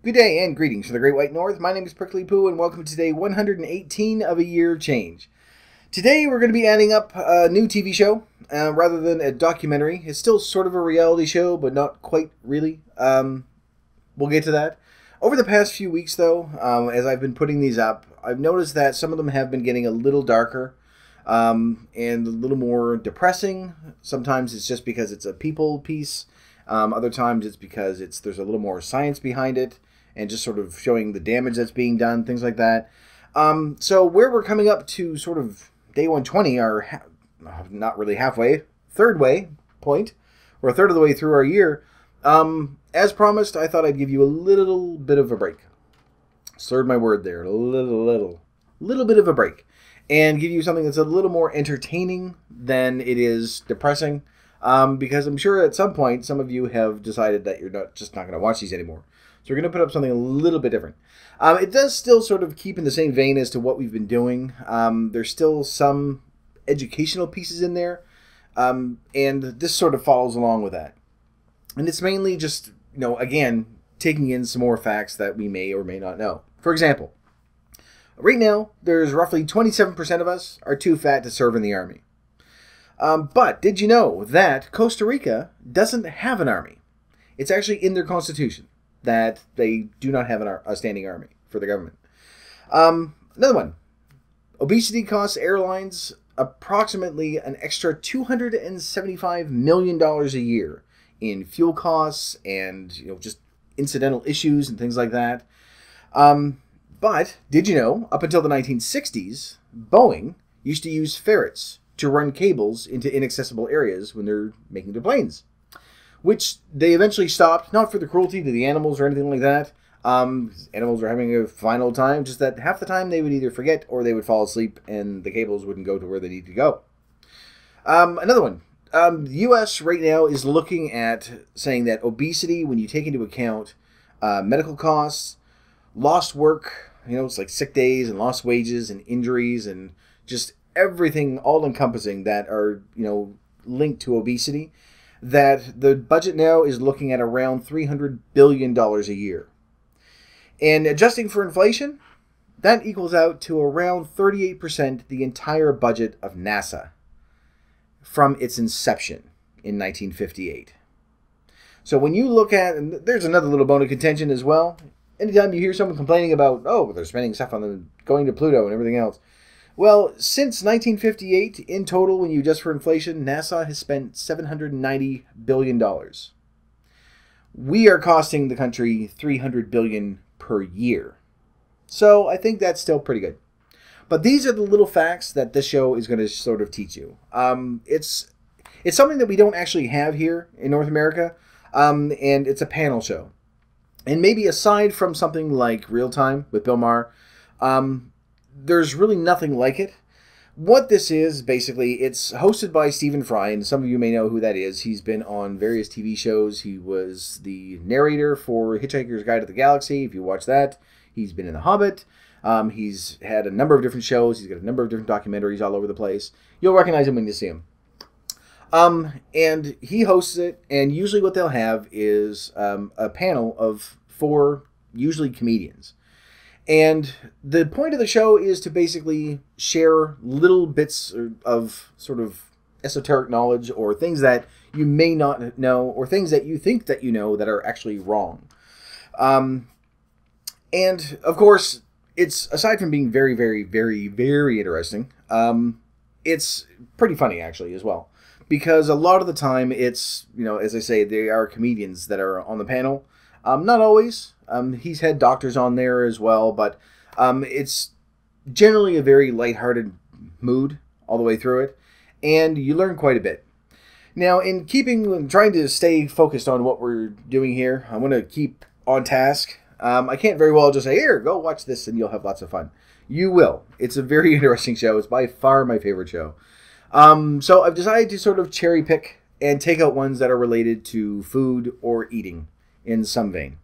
Good day and greetings from the Great White North. My name is Prickly Poo and welcome to day 118 of a year change. Today we're going to be adding up a new TV show rather than a documentary. It's still sort of a reality show, but not quite really. We'll get to that. Over the past few weeks, though, as I've been putting these up, I've noticed that some of them have been getting a little darker and a little more depressing. Sometimes it's just because it's a people piece. Other times it's because there's a little more science behind it and just sort of showing the damage that's being done, things like that. So where we're coming up to sort of day 120, or not really halfway, third way point, or a third of the way through our year, as promised, I thought I'd give you a little bit of a break. Slurred my word there, a little bit of a break, and give you something that's a little more entertaining than it is depressing. Because I'm sure at some point some of you have decided that you're not going to watch these anymore. So we're going to put up something a little bit different. It does still sort of keep in the same vein as to what we've been doing. There's still some educational pieces in there, and this sort of follows along with that. And it's mainly just, again, taking in some more facts that we may or may not know. For example, right now, there's roughly 27% of us are too fat to serve in the Army. But did you know that Costa Rica doesn't have an army? It's actually in their constitution that they do not have a standing army for the government. Another one. Obesity costs airlines approximately an extra $275 million a year in fuel costs and just incidental issues and things like that. But did you know, up until the 1960s, Boeing used to use ferrets to run cables into inaccessible areas when they're making their planes, which they eventually stopped, not for the cruelty to the animals or anything like that. Animals were having a fine old time, just that half the time they would either forget or they would fall asleep and the cables wouldn't go to where they need to go. Another one. The U.S. right now is looking at saying that obesity, when you take into account medical costs, lost work, it's like sick days and lost wages and injuries and just everything all-encompassing that are, linked to obesity, that the budget now is looking at around $300 billion a year. And adjusting for inflation, that equals out to around 38% the entire budget of NASA from its inception in 1958. So when you look at, and there's another little bone of contention as well, anytime you hear someone complaining about, they're spending stuff on going to Pluto and everything else, well, since 1958, in total, when you adjust for inflation, NASA has spent $790 billion. We are costing the country $300 billion per year. So I think that's still pretty good. But these are the little facts that this show is going to sort of teach you. It's something that we don't actually have here in North America, and it's a panel show. And maybe aside from something like Real Time with Bill Maher, there's really nothing like it. What this is, basically, it's hosted by Stephen Fry, and some of you may know who that is. He's been on various TV shows. He was the narrator for Hitchhiker's Guide to the Galaxy, if you watch that. He's been in The Hobbit. He's had a number of different shows. He's got a number of different documentaries all over the place. You'll recognize him when you see him. And he hosts it, and usually what they'll have is a panel of 4, usually comedians. And the point of the show is to basically share little bits of sort of esoteric knowledge or things that you may not know or things that you think that you know that are actually wrong. And, of course, it's, aside from being very, very, very, very interesting, it's pretty funny, actually, as well. Because a lot of the time it's, as I say, they are comedians that are on the panel. Not always. He's had doctors on there as well, but it's generally a very lighthearted mood all the way through it, and you learn quite a bit. Now, in trying to stay focused on what we're doing here, I'm going to keep on task. I can't very well just say, here, go watch this and you'll have lots of fun. You will. It's a very interesting show. It's by far my favorite show. So I've decided to sort of cherry pick and take out ones that are related to food or eating in some vein.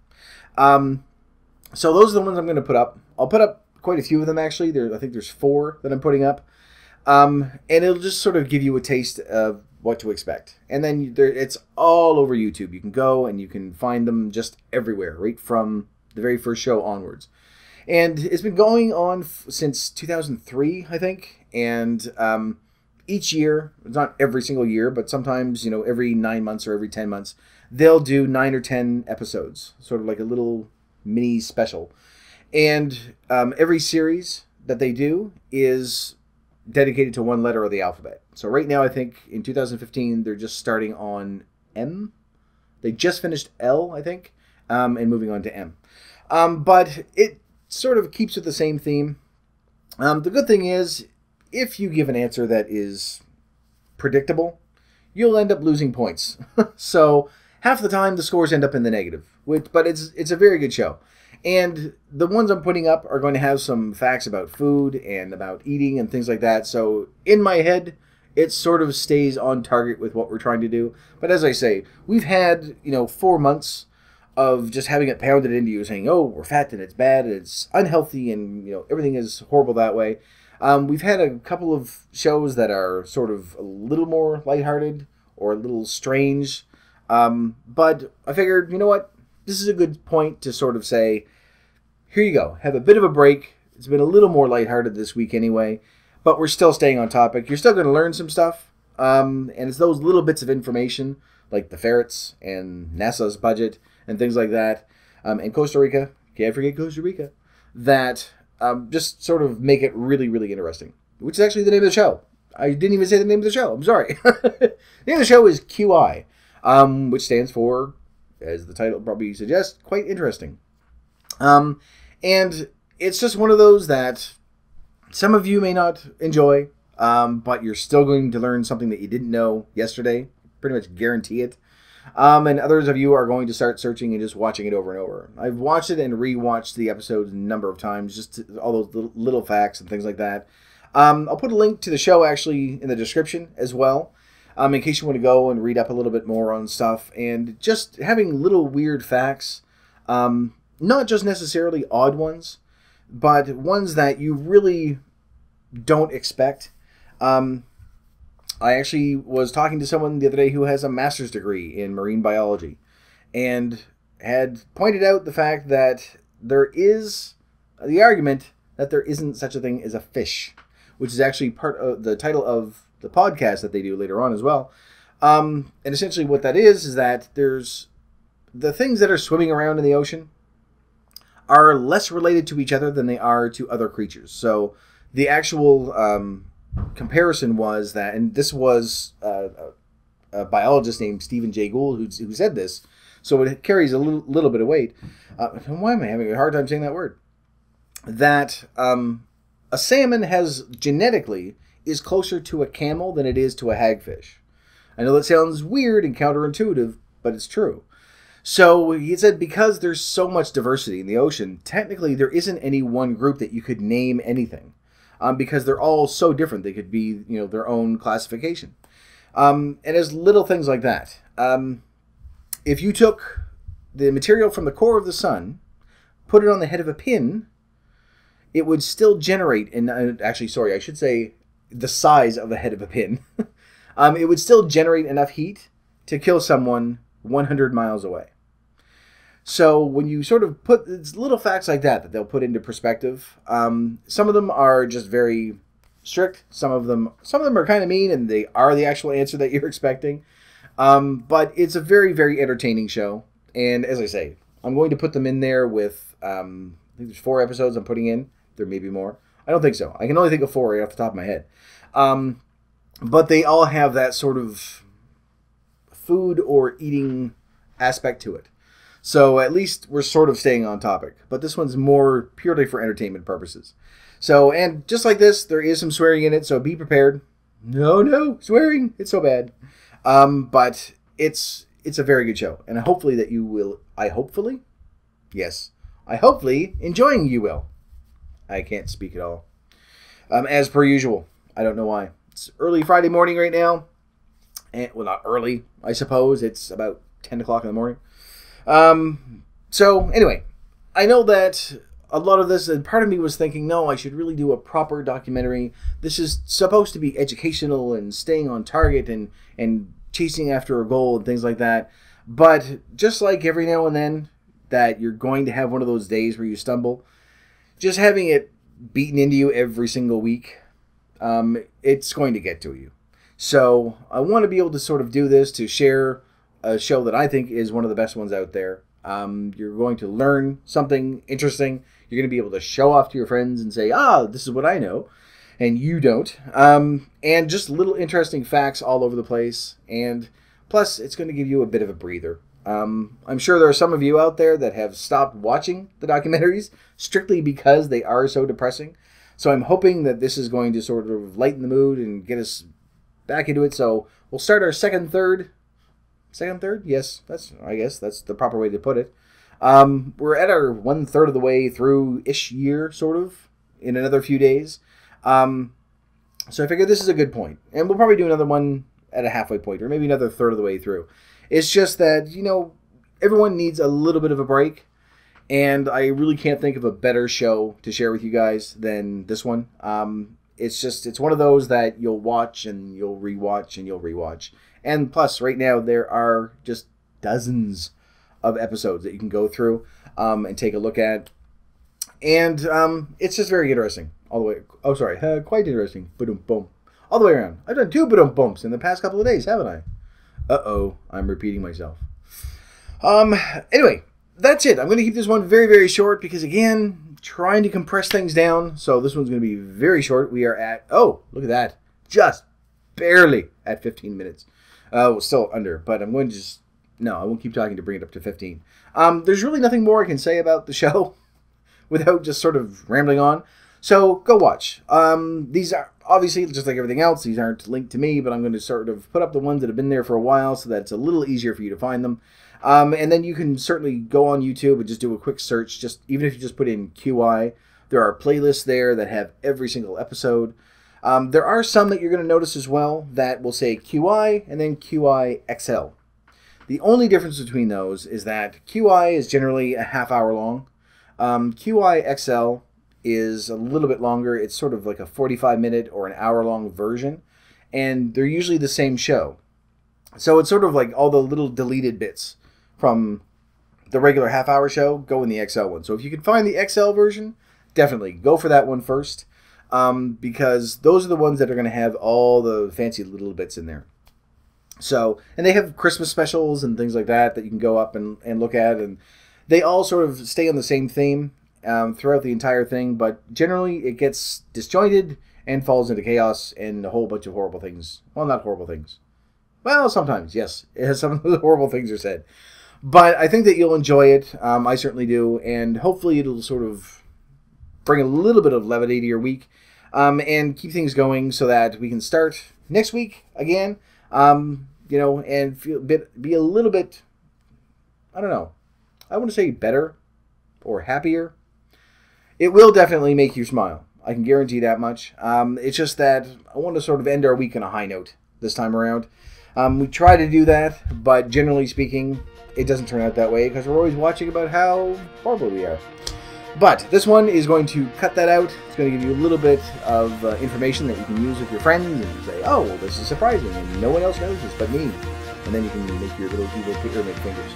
So those are the ones I'm going to put up. I'll put up quite a few of them, actually. I think there's 4 that I'm putting up. And it'll just sort of give you a taste of what to expect. And then it's all over YouTube. You can go and you can find them just everywhere, right from the very first show onwards. And it's been going on since 2003, I think. And each year, it's not every single year, but sometimes, every 9 months or every 10 months, they'll do 9 or 10 episodes, sort of like a little mini special. And every series that they do is dedicated to one letter of the alphabet. So right now, I think in 2015, they're just starting on M. They just finished L, I think, and moving on to M. But it sort of keeps with the same theme. The good thing is, if you give an answer that is predictable, you'll end up losing points. So half the time, the scores end up in the negative. But it's a very good show. And the ones I'm putting up are going to have some facts about food and about eating and things like that. So in my head, it sort of stays on target with what we're trying to do. But as I say, we've had, 4 months of just having it pounded into you saying, oh, we're fat and it's bad and it's unhealthy and, everything is horrible that way. We've had a couple of shows that are sort of a little more lighthearted or a little strange. But I figured, you know what? This is a good point to sort of say, here you go. Have a bit of a break. It's been a little more lighthearted this week anyway, but we're still staying on topic. You're still going to learn some stuff, and it's those little bits of information, like the ferrets and NASA's budget and things like that, and Costa Rica, can't forget Costa Rica, that just sort of make it really, really interesting, which is actually the name of the show. I didn't even say the name of the show. I'm sorry. The name of the show is QI, which stands for, as the title probably suggests, quite interesting. And it's just one of those that some of you may not enjoy, but you're still going to learn something that you didn't know yesterday. Pretty much guarantee it. And others of you are going to start searching and just watching it over and over. I've watched it and rewatched the episodes a number of times, just all those little facts and things like that. I'll put a link to the show actually in the description as well, in case you want to go and read up a little bit more on stuff. And just having little weird facts, not just necessarily odd ones, but ones that you really don't expect. I actually was talking to someone the other day who has a master's degree in marine biology and had pointed out the fact that there is the argument that there isn't such a thing as a fish, which is actually part of the title of the podcast that they do later on as well. And essentially what that is that there's the things that are swimming around in the ocean are less related to each other than they are to other creatures. So the actual comparison was that, and this was a biologist named Stephen Jay Gould who said this, so it carries a little bit of weight. Why am I having a hard time saying that word? That a salmon has genetically is closer to a camel than it is to a hagfish. I know that sounds weird and counterintuitive, but it's true. So he said because there's so much diversity in the ocean, technically there isn't any one group that you could name anything. Because they're all so different. They could be, their own classification. And there's little things like that. If you took the material from the core of the sun, put it on the head of a pin, it would still generate, actually, sorry, I should say the size of the head of a pin. It would still generate enough heat to kill someone 100 miles away. So when you sort of put it's little facts like that they'll put into perspective, some of them are just very strict. Some of them are kind of mean, and they are the actual answer that you're expecting. But it's a very, very entertaining show. And as I say, I'm going to put them in there with, I think there's 4 episodes I'm putting in. There may be more. I don't think so. I can only think of 4 right off the top of my head. But they all have that sort of food or eating aspect to it. So at least we're sort of staying on topic. But this one's more purely for entertainment purposes. So, and just like this, there is some swearing in it, so be prepared. No, swearing. It's so bad. But it's a very good show. And hopefully that you will, I hopefully enjoying you will. I can't speak at all. As per usual. I don't know why. It's early Friday morning right now. And, well, not early, I suppose. It's about 10 o'clock in the morning. So anyway, I know that a lot of this, and part of me was thinking, no, I should really do a proper documentary. This is supposed to be educational and staying on target and chasing after a goal and things like that. But just like every now and then, that you're going to have one of those days where you stumble, just having it beaten into you every single week, it's going to get to you. So I want to be able to sort of do this to share a show that I think is one of the best ones out there. You're going to learn something interesting. You're going to be able to show off to your friends and say, this is what I know, and you don't. And just little interesting facts all over the place. And plus, it's going to give you a bit of a breather. I'm sure there are some of you out there that have stopped watching the documentaries strictly because they are so depressing. So I'm hoping that this is going to sort of lighten the mood and get us back into it. So we'll start our second third. Yes, I guess that's the proper way to put it. We're at our 1/3 of the way through-ish year, sort of, in another few days. So I figured this is a good point. And we'll probably do another one at a halfway point, or maybe another third of the way through. It's just that, everyone needs a little bit of a break. And I really can't think of a better show to share with you guys than this one. It's one of those that you'll watch and you'll rewatch and you'll rewatch. And plus, right now, there are just dozens of episodes that you can go through and take a look at. And it's just very interesting all the way. Oh, sorry. Quite interesting. Boom, boom. All the way around. I've done 2 boom bumps in the past couple of days, haven't I? Uh-oh. I'm repeating myself. Anyway, that's it. I'm going to keep this one very, very short because, again, trying to compress things down. So this one's going to be very short. We are at, look at that. Just barely at 15 minutes. Still under, but I'm going to I won't keep talking to bring it up to 15. There's really nothing more I can say about the show without just sort of rambling on. So go watch. These are obviously, just like everything else, these aren't linked to me, but I'm going to sort of put up the ones that have been there for a while so that it's a little easier for you to find them. And then you can certainly go on YouTube and just do a quick search. Even if you just put in QI, there are playlists there that have every single episode. There are some that you're going to notice as well that will say QI and then QI XL. The only difference between those is that QI is generally a half-hour long. QI XL is a little bit longer. It's sort of like a 45-minute or an hour-long version, and they're usually the same show. So it's sort of like all the little deleted bits from the regular half-hour show go in the XL one. So if you can find the XL version, definitely go for that one first. Because those are the ones that are going to have all the fancy little bits in there. So, and they have Christmas specials and things like that you can go up and look at, and they all sort of stay on the same theme throughout the entire thing, but generally it gets disjointed and falls into chaos and a whole bunch of horrible things. Well, not horrible things. Well, sometimes, yes. Some of the horrible things are said. But I think that you'll enjoy it. I certainly do, and hopefully it'll sort of bring a little bit of levity to your week, and keep things going so that we can start next week again, and be a little bit, I don't know, I want to say better or happier. It will definitely make you smile. I can guarantee that much. It's just that I want to sort of end our week on a high note this time around. We try to do that, but generally speaking, it doesn't turn out that way because we're always watching about how horrible we are. But this one is going to cut that out. It's going to give you a little bit of information that you can use with your friends and say, oh, well, this is surprising, and no one else knows this but me. And then you can make your little evil pyramid fingers.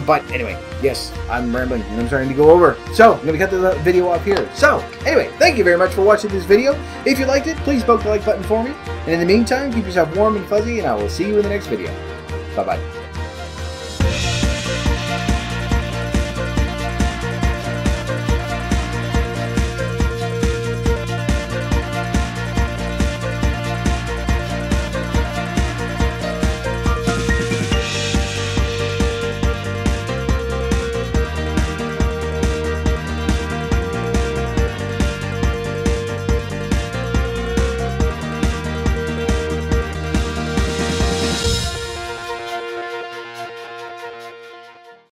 But anyway, yes, I'm rambling and I'm starting to go over. So I'm going to cut the video off here. So anyway, thank you very much for watching this video. If you liked it, please poke the like button for me. And in the meantime, keep yourself warm and fuzzy, and I will see you in the next video. Bye-bye.